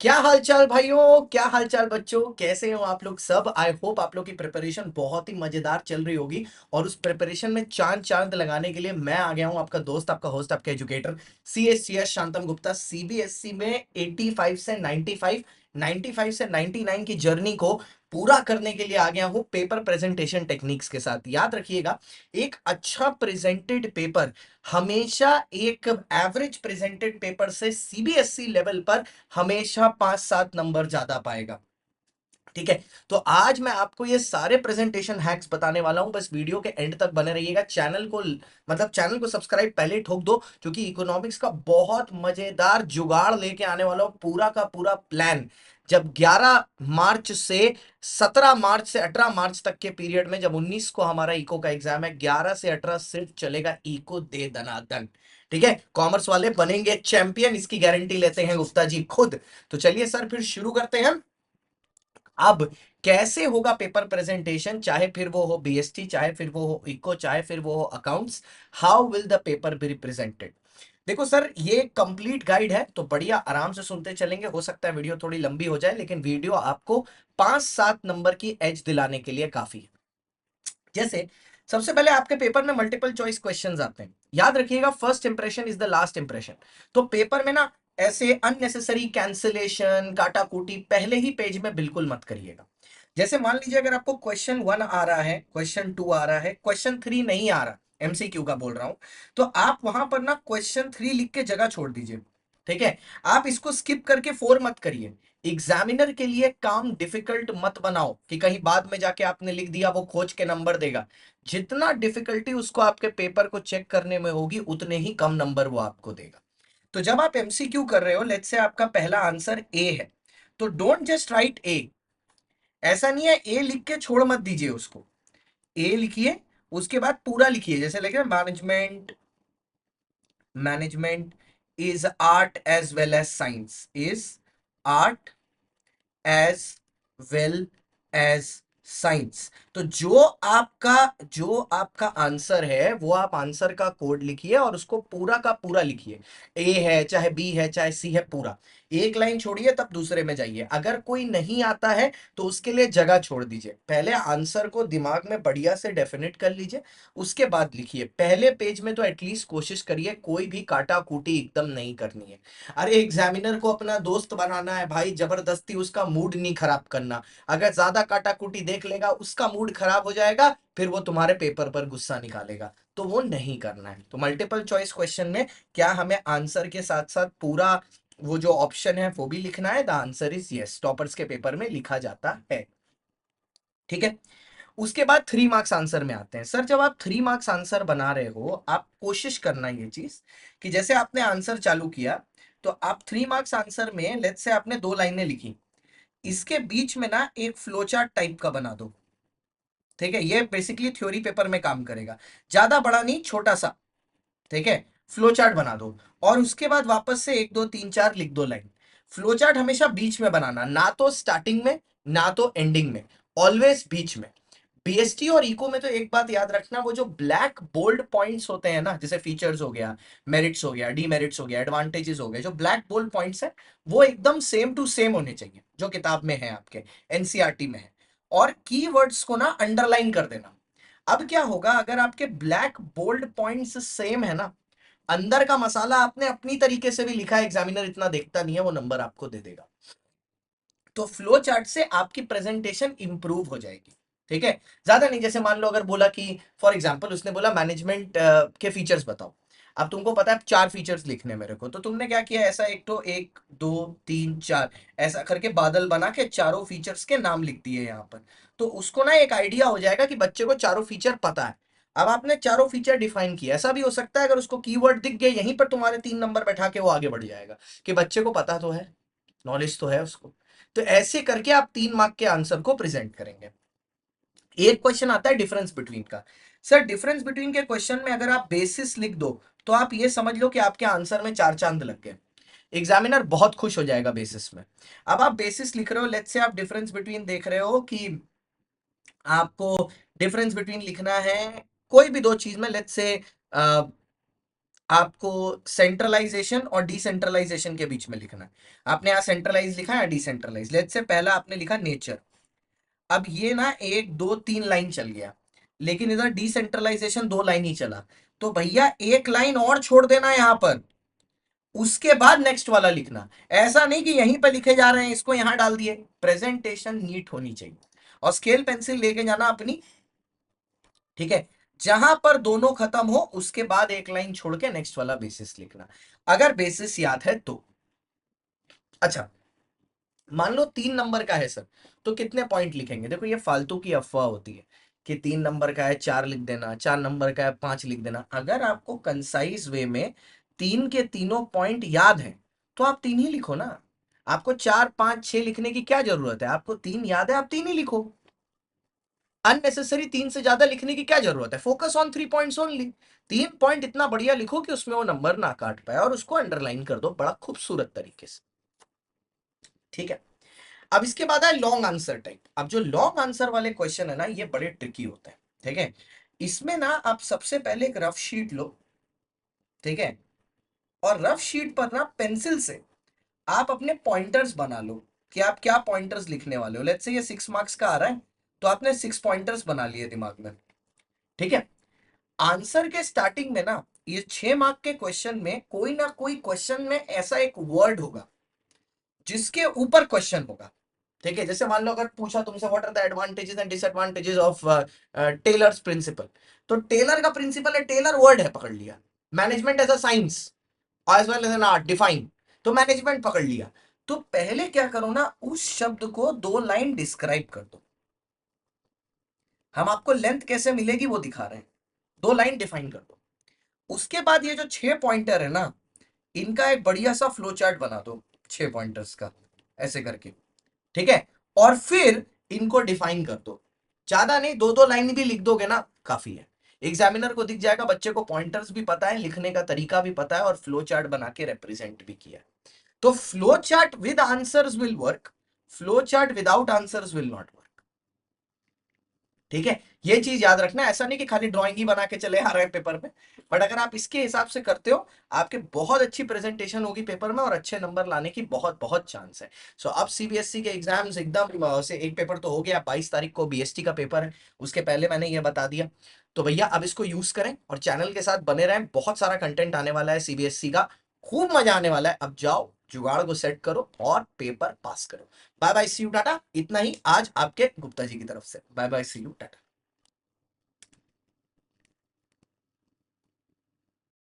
क्या हालचाल भाइयों, क्या हालचाल बच्चों, कैसे हो आप लोग सब। आई होप आप लोग की प्रिपरेशन बहुत ही मजेदार चल रही होगी। और उस प्रिपरेशन में चांद चांद लगाने के लिए मैं आ गया हूं, आपका दोस्त, आपका होस्ट, आपका educator C S Shantam Gupta. CBSE में 85 से 95, 95 से 99 की जर्नी को पूरा करने के लिए आ गया हूं पेपर प्रेजेंटेशन टेक्निक्स के साथ। याद रखिएगा, एक अच्छा प्रेजेंटेड पेपर हमेशा एक एवरेज प्रेजेंटेड पेपर से सीबीएसई लेवल पर हमेशा 5-7 नंबर ज्यादा पाएगा। ठीक है, तो आज मैं आपको ये सारे प्रेजेंटेशन हैक्स बताने वाला हूं। बस वीडियो के एंड तक बने रहिएगा। चैनल को सब्सक्राइब पहले ही ठोक दो, क्योंकि इकोनॉमिक्स का बहुत मजेदार जुगाड़ लेके आने वाला हूं। पूरा का पूरा प्लान जब 11 मार्च से 17 मार्च से 18 मार्च तक के पीरियड में, जब 19 को हमारा इको का एग्जाम है, 11 से 18 सिर्फ चलेगा इको दे दनादन। ठीक है, कॉमर्स वाले बनेंगे चैंपियन, इसकी गारंटी लेते हैं गुप्ता जी खुद। तो चलिए सर, फिर शुरू करते हैं। अब कैसे होगा पेपर प्रेजेंटेशन, चाहे फिर वो हो बीएसटी, चाहे फिर वो हो इको, चाहे फिर वो हो accounts. How will the paper be represented. देखो सर, ये कंप्लीट गाइड है, तो बढ़िया आराम से सुनते चलेंगे। हो सकता है वीडियो थोड़ी लंबी हो जाए, लेकिन वीडियो आपको 5-7 नंबर की एज दिलाने के लिए काफी है। जैसे सबसे पहले आपके पेपर में मल्टीपल चॉइस क्वेश्चंस आते हैं। याद रखिएगा, first impression is the last impression. तो पेपर में ना ऐसे अननेसेसरी कैंसिलेशन, काटाकूटी पहले ही पेज में बिल्कुल मत करिएगा। जैसे मान लीजिए, अगर आपको क्वेश्चन 1 आ रहा है, क्वेश्चन 2 आ रहा है, क्वेश्चन 3 नहीं आ रहा, एमसीक्यू का बोल रहा हूं, तो आप वहां पर ना क्वेश्चन 3 लिख के जगह छोड़ दीजिए। ठीक है, आप इसको स्किप करके 4 मत करिए। एग्जामिनर के लिए काम डिफिकल्ट मत बनाओ कि कहीं बाद में जाके आपने लिख दिया, वो खोज के नंबर देगा। जितना डिफिकल्टी उसको आपके पेपर को चेक करने में होगी, उतने ही कम नंबर वो आपको देगा। तो जब आप एमसीक्यू कर रहे हो, लेट्स से आपका पहला आंसर ए है, तो डोंट जस्ट राइट ए। ऐसा नहीं है ए लिख के छोड़ मत दीजिए उसको। ए लिखिए, उसके बाद पूरा लिखिए। जैसे लिखे management, management is art as well as science, is art as well as science. तो जो आपका आंसर है, वो आप आंसर का कोड लिखिए और उसको पूरा का पूरा लिखिए। ए है चाहे बी है चाहे सी है, पूरा। एक लाइन छोड़िए, तब दूसरे में जाइए। अगर कोई नहीं आता है तो उसके लिए जगह छोड़ दीजिए। पहले आंसर को दिमाग में बढ़िया से डेफिनेट कर लीजिए, उसके बाद लिखिए। पहले पेज में तो एटलीस्ट कोशिश करिए कोई भी काटा कूटी एकदम नहीं करनी है। अरे एग्जामिनर को अपना दोस्त बनाना है भाई, जबरदस्ती उसका मूड नहीं खराब करना। अगर ज्यादा काटाकुटी देख लेगा, उसका मूड खराब हो जाएगा, फिर वो तुम्हारे पेपर पर गुस्सा निकालेगा। तो वो नहीं करना है। तो मल्टीपल चॉइस क्वेश्चन में क्या हमें आंसर के साथ साथ पूरा वो जो ऑप्शन है वो भी लिखना है। The answer is yes, toppers के पेपर में लिखा जाता है। ठीक है, उसके बाद 3 मार्क्स आंसर में आते हैं। सर, जब आप 3 मार्क्स आंसर बना रहे हो, आप कोशिश करना ये चीज कि जैसे आपने आंसर चालू किया, तो आप 3 मार्क्स आंसर में लेट्स से आपने 2 लाइनें लिखी, इसके बीच में ना एक फ्लो चार्ट टाइप का बना दो। ठीक है, ये बेसिकली थ्योरी पेपर में काम करेगा। ज्यादा बड़ा नहीं, छोटा सा। ठीक है, फ्लो चार्ट बना दो। और उसके बाद वापस से 1 2 3 4 लिख दो लाइन। फ्लो चार्ट हमेशा बीच में बनाना, ना तो स्टार्टिंग में ना तो एंडिंग में, ऑलवेज बीच में। बीएसटी और इको में तो एक बात याद रखना, वो जो ब्लैक बोल्ड पॉइंट्स होते हैं ना, जैसे फीचर्स हो गया, मेरिट्स हो गया, डीमेरिट्स हो गया, एडवांटेजेस हो गए, जो ब्लैक बोल्ड पॉइंट्स है, वो एकदम सेम टू सेम होने चाहिए जो किताब में है, आपके एनसीईआरटी में है। और कीवर्ड्स को ना अंडरलाइन कर देना। अब क्या होगा, अगर आपके ब्लैक बोल्ड पॉइंट्स सेम है ना, अंदर का मसाला आपने अपनी तरीके से भी लिखा है, एग्जामिनर इतना देखता नहीं है, वो नंबर आपको दे देगा। तो फ्लो चार्ट से आपकी प्रेजेंटेशन इंप्रूव हो जाएगी। ठीक है, ज्यादा नहीं। जैसे मान लो अगर बोला कि फॉर एग्जांपल उसने बोला मैनेजमेंट के फीचर्स बताओ। अब तुमको पता है 4 फीचर्स लिखने हैं मेरे को, तो तुमने क्या किया, ऐसा एक तो 1 2 3 4 ऐसा करके बादल बना के चारों फीचर्स के नाम लिख दिए यहाँ पर। तो उसको ना एक आइडिया हो जाएगा कि बच्चे को चारों फीचर पता है। अब आपने चारों फीचर डिफाइन किया। ऐसा भी हो सकता है, अगर उसको कीवर्ड दिख गए, यहीं पर तुम्हारे 3 नंबर बैठा के वो आगे बढ़ जाएगा कि बच्चे को पता तो है, नॉलेज तो है उसको। तो ऐसे करके आप 3 मार्क के आंसर को प्रेजेंट करेंगे। एक क्वेश्चन आता है डिफरेंस बिटवीन का। सर, डिफरेंस बिटवीन के क्वेश्चन में अगर आप बेसिस लिख दो, तो आप ये समझ लो कि आपके आंसर में 4 चांद लग गए। एग्जामिनर बहुत खुश हो जाएगा बेसिस में। अब आप बेसिस लिख रहे हो, लेट्स से आप डिफरेंस बिटवीन देख रहे हो कि आपको डिफरेंस बिटवीन लिखना है कोई भी दो चीज में, लेट्स से आपको सेंट्रलाइजेशन और डिसेंट्रलाइजेशन के बीच में लिखना है। आपने यहाँ सेंट्रलाइज लिखा है या डिसेंट्रलाइज। लेट्स से पहला आपने लिखा नेचर, अब ये ना 1 2 3 लाइन चल गया, लेकिन इधर डिसेंट्रलाइजेशन 2 लाइन ही चला, तो भैया एक लाइन और छोड़ देना यहां पर, उसके बाद नेक्स्ट वाला लिखना। ऐसा नहीं कि यहीं पे लिखे जा रहे हैं इसको यहां डाल दिए। प्रेजेंटेशन नीट होनी चाहिए, और स्केल पेंसिल लेके जाना अपनी, ठीक है। जहां पर दोनों खत्म हो उसके बाद एक लाइन छोड़ के नेक्स्ट वाला बेसिस लिखना, अगर बेसिस याद है तो। अच्छा, मान लो 3 नंबर का है सर, तो कितने पॉइंट लिखेंगे। देखो ये फालतू की अफवाह होती है कि 3 नंबर का है 4 लिख देना, 4 नंबर का है 5 लिख देना। अगर आपको कंसाइज वे में तीन के तीनों पॉइंट याद है तो आप 3 ही लिखो ना। आपको 4 5 6 लिखने की क्या जरूरत है, आपको 3 याद है आप 3 ही लिखो। अननेसेसरी 3 से ज्यादा लिखने की क्या जरूरत है, focus on 3 points only. 3 point इतना बढ़िया लिखो कि उसमें वो नंबर ना काट पाए, और उसको अंडरलाइन कर दो बड़ा खूबसूरत तरीके से, ठीक है। अब इसके बाद है लॉन्ग आंसर टाइप। अब जो लॉन्ग आंसर वाले क्वेश्चन है ना, ये बड़े ट्रिकी होते हैं, ठीक है। इसमें ना आप सबसे पहले एक रफ शीट लो, ठीक है, और रफ शीट पर ना पेंसिल से आप अपने पॉइंटर्स बना लो कि आप क्या पॉइंटर्स लिखने वाले हो। लेट्स से ये 6 मार्क्स का आ रहा है, तो आपने 6 पॉइंटर्स बना लिए दिमाग में, ठीक है। आंसर के स्टार्टिंग में ना, ये 6 मार्क के क्वेश्चन में कोई ना कोई क्वेश्चन में ऐसा एक वर्ड होगा जिसके ऊपर क्वेश्चन होगा, ठीक है। जैसे मान लो अगर पूछा तुमसे what are the advantages and disadvantages of Taylor's principle, तो टेलर का प्रिंसिपल है, टेलर वर्ड है पकड़ लिया। Management as a science as well as an art define, तो मैनेजमेंट पकड़ लिया। तो पहले क्या करो ना, उस शब्द को 2 लाइन डिस्क्राइब कर दो। हम आपको लेंथ कैसे मिलेगी वो दिखा रहे हैं, 2 लाइन डिफाइन कर दो। उसके बाद ये जो 6 पॉइंटर है ना, इनका एक बढ़िया सा फ्लो चार्ट बना दो 6 पॉइंटर्स का, ऐसे करके, ठीक है। और फिर इनको डिफाइन कर दो। ज्यादा नहीं, 2 2 लाइन भी लिख दोगे ना काफी है। एग्जामिनर को दिख जाएगा बच्चे को पॉइंटर्स भी पता है, लिखने का तरीका भी पता है, और फ्लो चार्ट बना के रिप्रेजेंट भी किया। तो flow chart with answers will work, flow chart without answers will not work, ठीक है। ये चीज याद रखना, ऐसा नहीं कि खाली ड्राइंग ही बना के चले आ रहे हैं पेपर में। बट अगर आप इसके हिसाब से करते हो, आपके बहुत अच्छी प्रेजेंटेशन होगी पेपर में, और अच्छे नंबर लाने की बहुत बहुत चांस है। सो अब सीबीएसई के एग्जाम्स एकदम से, एक पेपर तो हो गया, 22 तारीख को बीएसटी का पेपर है, उसके पहले मैंने ये बता दिया। तो भैया अब इसको यूज करें और चैनल के साथ बने रहें, बहुत सारा कंटेंट आने वाला है सीबीएसई का, खूब मजा आने वाला है। अब जाओ जुगाड़ को सेट करो और पेपर पास करो। Bye bye see you tata, इतना ही आज आपके गुप्ता जी की तरफ से। Bye bye see you Tata.